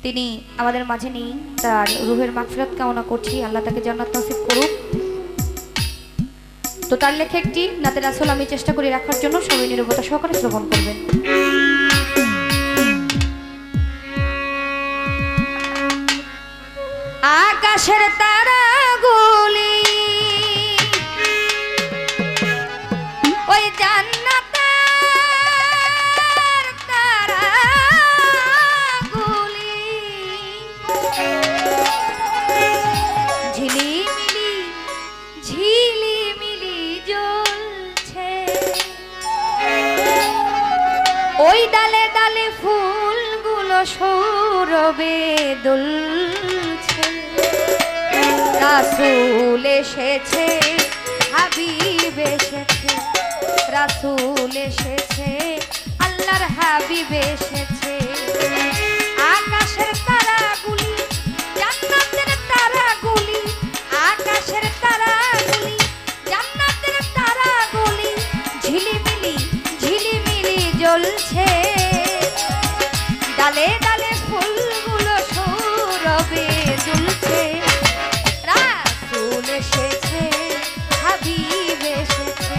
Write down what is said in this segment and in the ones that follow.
তিনি আমাদের মাঝে নেই, তার রুহের মাগফিরাত কামনা করছি, আল্লাহ তাকে জান্নাত নসিব করুক। তো তার লেখা একটি নাতে রাসূল আমি চেষ্টা করি রাখার জন্য, সবাই নীরবতা সহকারে শ্রবণ করবেন। আকাশের তারাগুলি ওই জান্নাতের তারাগুলি ঝিলিমিলি ঝিলিমিলি জ্বলছে, ওই ডালে ডালে ফুলগুলো সৌরভে দুলছে। রাসূল এসেছে, হাবিব এসেছে, রাসূল এসেছে, আল্লাহর হাবিব এসেছে। আকাশের তারাগুলি জান্নাতের তারাগুলি, আকাশের তারাগুলি জান্নাতের তারাগুলি ঝিলিমিলি ঝিলিমিলি জ্বলছে, ডালে ডালে ফুলগুলো সৌরভে দুলছে। রাসূল এসেছে, হাবিব এসেছে,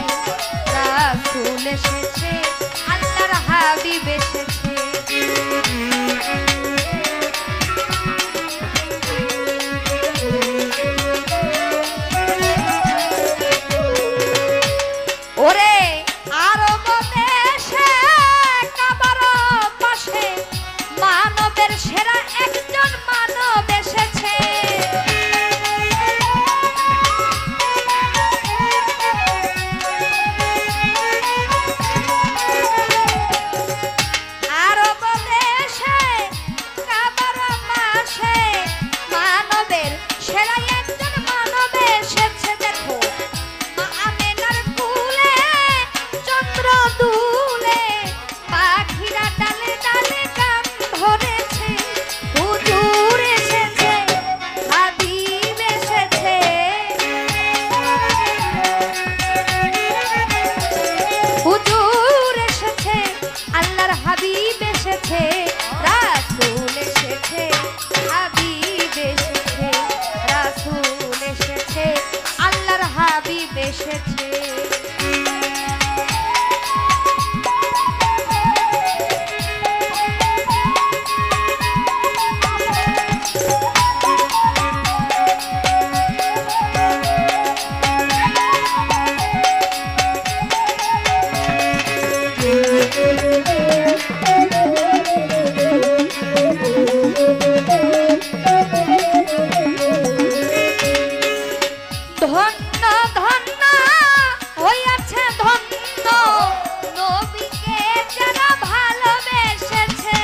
রাসূল এসেছে, আল্লাহর হাবিব এসেছে। ওরে আরব দেশে কাবার পাশে মানবের সেরা একজন মানব এসেছে। আরব দেশে কাবার পাশে মানবের সেরা একজন মানব এসেছে। দেখো মা আমেনার কুলে চন্দ্র দুলে, পাখিরা ডালে ডালে গান ধরেছে। হুজুর এসেছে, হাবিব এসেছে, হুজুর এসেছে, আল্লাহর হাবিব এসেছে। রাসূল এসেছে, হাবিব এসেছে, রাসূল এসেছে, আল্লাহর হাবিব এসেছে। ধন্য ধন্য হইয়াছে ধন্য নবীকে যারা ভালোবেসেছে।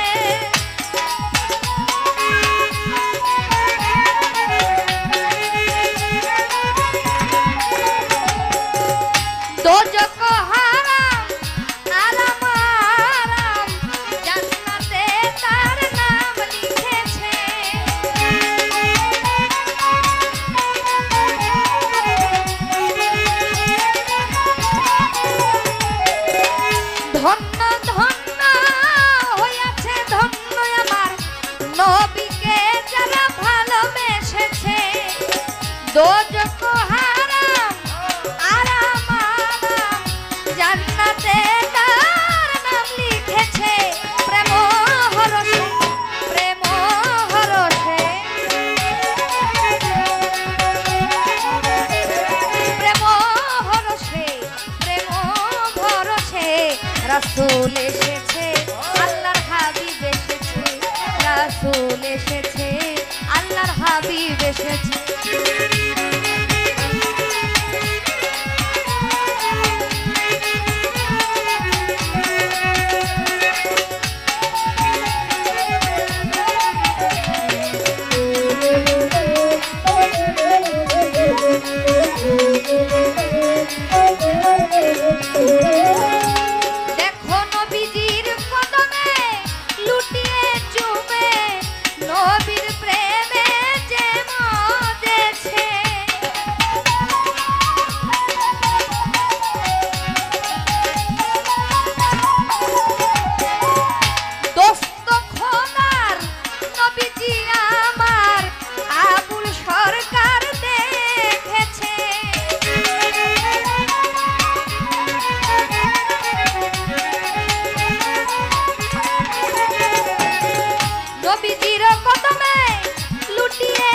দোজখ হারাম আরাম আরাম, জান্নাতে তার নাম লিখেছে। ধন্য ধন্য হইয়াছে ধন্য আমার নবীকে যারা ভালোবেসেছে। দোজখ হারাম আরাম আরাম, জান্নাতে তার নাম লিখেছে। প্রেম হরষে প্রেম হরষে প্রেম হরষে প্রেম ভরষে রাসূল এসেছে, আল্লাহর হাবিব এসেছে, রাসূল এসেছে, আল্লাহর হাবিব এসেছে। দেখো নবীজির কদমে লুটিয়ে চুমে, নবীর প্রেমে যে মজেছে। নবীজির কদমে লুটিয়ে